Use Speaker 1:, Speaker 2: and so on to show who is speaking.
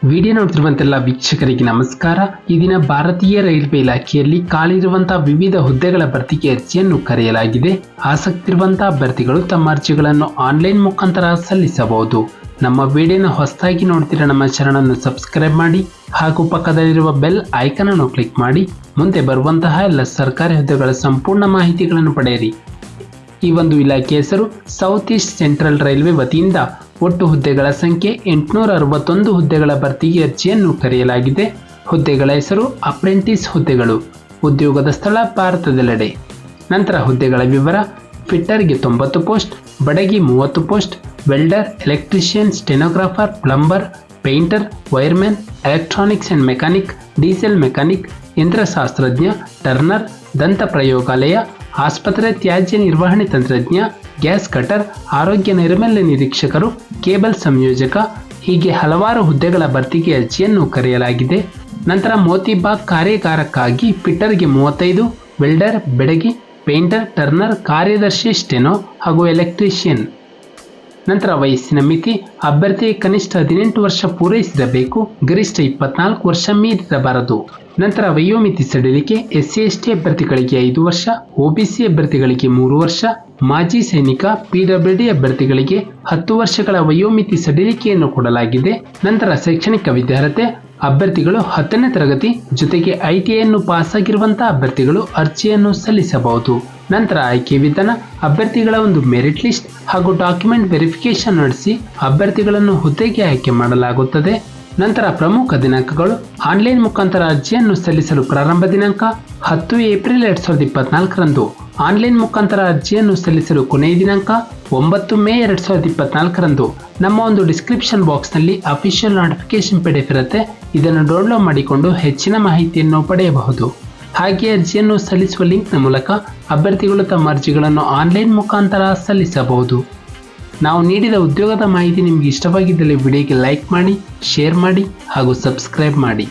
Speaker 1: Video ನೋಡ್ತಿರುವಂತೆಲ್ಲ ವೀಕ್ಷಕರಿಗೆ ನಮಸ್ಕಾರ. ಈ ದಿನ ಭಾರತೀಯ ರೈಲ್ವೆ ಇಲಾಖೆಯಲ್ಲಿ ಖಾಲಿರುವಂತಹ ವಿವಿಧ ಹುದ್ದೆಗಳ ಭರ್ತಿಗೆ ಅರ್ಜಿಯನ್ನು ಕರೆಯಲಾಗಿದೆ. ಆಸಕ್ತಿ ಇರುವಂತಹ ಅಭ್ಯರ್ಥಿಗಳು ತಮ್ಮ ಅರ್ಜಿಗಳನ್ನು ಆನ್ಲೈನ್ ಮುಖಾಂತರ ಸಲ್ಲಿಸಬಹುದು. ನಮ್ಮ ವಿಡಿಯೋನ ಹೊಸದಾಗಿ ನೋಡ್ತಿರೋ ನಮ್ಮ ಚಾನೆಲ್ ಅನ್ನು ಸಬ್ಸ್ಕ್ರೈಬ್ ಮಾಡಿ ಹಾಗೂ ಪಕ್ಕದಲ್ಲಿರುವ ಬೆಲ್ ಐಕಾನ್ ಅನ್ನು ಕ್ಲಿಕ್ ಮಾಡಿ ಮುಂದೆ ಬರುವಂತಹ ಎಲ್ಲ ಸರ್ಕಾರಿ ಹುದ್ದೆಗಳ ಸಂಪೂರ್ಣ ಮಾಹಿತಿಗಳನ್ನು ಪಡೆಯಿರಿ. ಈ ಒಂದು ಇಲಾಖೆ ಹೆಸರು ಸೌತ್ ಈಸ್ಟ್ ಸೆಂಟ್ರಲ್ ರೈಲ್ವೆ ವತಿಯಿಂದ ಒಟ್ಟು ಹುದ್ದೆಗಳ ಸಂಖ್ಯೆ 861 ಹುದ್ದೆಗಳ ಭರ್ತಿಗೆ ಅರ್ಜಿಯನ್ನು ಕರೆಯಲಾಗಿದೆ. ಹುದ್ದೆಗಳ ಹೆಸರು ಅಪ್ರೆಂಟಿಸ್ ಹುದ್ದೆಗಳು. ಉದ್ಯೋಗದ ಸ್ಥಳ ಭಾರತದೆಲ್ಲೆಡೆ. ನಂತರ ಹುದ್ದೆಗಳ ವಿವರ: ಫಿಟ್ಟರ್ಗೆ 90 ಪೋಸ್ಟ್, ಬಡಗಿ 30 post, welder, electrician, stenographer, plumber, painter, wireman, electronics and mechanic, diesel mechanic, ಯಂತ್ರಶಾಸ್ತ್ರಜ್ಞ, ಟರ್ನರ್, ದಂತ ಪ್ರಯೋಗಾಲಯ, ಆಸ್ಪತ್ರೆ ತ್ಯಾಜ್ಯ ನಿರ್ವಹಣೆ ತಂತ್ರಜ್ಞ, ಗ್ಯಾಸ್ ಕಟರ್, ಆರೋಗ್ಯ ನೈರ್ಮಲ್ಯ ನಿರೀಕ್ಷಕರು, ಕೇಬಲ್ ಸಂಯೋಜಕ, ಹೀಗೆ ಹಲವಾರು ಹುದ್ದೆಗಳ ಭರ್ತಿಗೆ ಅರ್ಜಿಯನ್ನು ಕರೆಯಲಾಗಿದೆ. ನಂತರ ಮೋತಿಬಾಗ್ ಕಾರ್ಯಾಗಾರಕ್ಕಾಗಿ ಫಿಟ್ಟರ್ಗೆ 35, ವೆಲ್ಡರ್, ಬೆಡಗಿ, ಪೇಂಟರ್, ಟರ್ನರ್, ಕಾರ್ಯದರ್ಶಿ, ಸ್ಟೆನೋ ಹಾಗೂ ಎಲೆಕ್ಟ್ರಿಷಿಯನ್. ನಂತರ ವಯಸ್ಸಿನ ಮಿತಿ: ಅಭ್ಯರ್ಥಿ ಕನಿಷ್ಠ 18 ವರ್ಷ ಪೂರೈಸಿರಬೇಕು, ಗರಿಷ್ಠ 24 ವರ್ಷ ಮೀರಿರಬಾರದು. ನಂತರ ವಯೋಮಿತಿ ಸಡಿಲಿಕೆ: SC/ST ಅಭ್ಯರ್ಥಿಗಳಿಗೆ 5 ವರ್ಷ, OBC ಅಭ್ಯರ್ಥಿಗಳಿಗೆ 3 ವರ್ಷ, ಮಾಜಿ ಸೈನಿಕ, PWD ಅಭ್ಯರ್ಥಿಗಳಿಗೆ 10 ವರ್ಷಗಳ ವಯೋಮಿತಿ ಸಡಿಲಿಕೆಯನ್ನು ಕೊಡಲಾಗಿದೆ. ನಂತರ ಶೈಕ್ಷಣಿಕ ವಿದ್ಯಾರ್ಹತೆ: ಅಭ್ಯರ್ಥಿಗಳು 10ನೇ ತರಗತಿ ಜೊತೆಗೆ ITIಯನ್ನು ಪಾಸ್ ಆಗಿರುವಂತಹ ಅಭ್ಯರ್ಥಿಗಳು ಅರ್ಜಿಯನ್ನು ಸಲ್ಲಿಸಬಹುದು. ನಂತರ ಆಯ್ಕೆ ವಿಧಾನ: ಅಭ್ಯರ್ಥಿಗಳ ಒಂದು ಮೆರಿಟ್ ಲಿಸ್ಟ್ ಹಾಗೂ ಡಾಕ್ಯುಮೆಂಟ್ ವೆರಿಫಿಕೇಶನ್ ನಡೆಸಿ ಅಭ್ಯರ್ಥಿಗಳನ್ನು ಹುದ್ದೆಗೆ ಆಯ್ಕೆ ಮಾಡಲಾಗುತ್ತದೆ. ನಂತರ ಪ್ರಮುಖ ದಿನಾಂಕಗಳು: ಆನ್ಲೈನ್ ಮುಖಾಂತರ ಅರ್ಜಿಯನ್ನು ಸಲ್ಲಿಸಲು ಪ್ರಾರಂಭ ದಿನಾಂಕ 10 ಏಪ್ರಿಲ್ 2024ರಂದು. ಆನ್ಲೈನ್ ಮುಖಾಂತರ ಅರ್ಜಿಯನ್ನು ಸಲ್ಲಿಸಲು ಕೊನೆಯ ದಿನಾಂಕ 9 ಮೇ 2024ರಂದು. ನಮ್ಮ ಒಂದು ಡಿಸ್ಕ್ರಿಪ್ಷನ್ ಬಾಕ್ಸ್ನಲ್ಲಿ ಅಫಿಷಿಯಲ್ ನೋಟಿಫಿಕೇಶನ್ PDF ಇರುತ್ತೆ. ಇದನ್ನು ಡೌನ್ಲೋಡ್ ಮಾಡಿಕೊಂಡು ಹೆಚ್ಚಿನ ಮಾಹಿತಿಯನ್ನು ಪಡೆಯಬಹುದು. ಹಾಗೆ ಅರ್ಜಿಯನ್ನು ಸಲ್ಲಿಸುವ ಲಿಂಕ್ನ ಮೂಲಕ ಅಭ್ಯರ್ಥಿಗಳು ತಮ್ಮ ಅರ್ಜಿಗಳನ್ನು ಆನ್ಲೈನ್ ಮುಖಾಂತರ ಸಲ್ಲಿಸಬಹುದು. ನಾವು ನೀಡಿದ ಉದ್ಯೋಗದ ಮಾಹಿತಿ ನಿಮಗೆ ಇಷ್ಟವಾಗಿದ್ದಲ್ಲಿ ವಿಡಿಯೋಗೆ ಲೈಕ್ ಮಾಡಿ, ಶೇರ್ ಮಾಡಿ ಹಾಗೂ ಸಬ್ಸ್ಕ್ರೈಬ್ ಮಾಡಿ.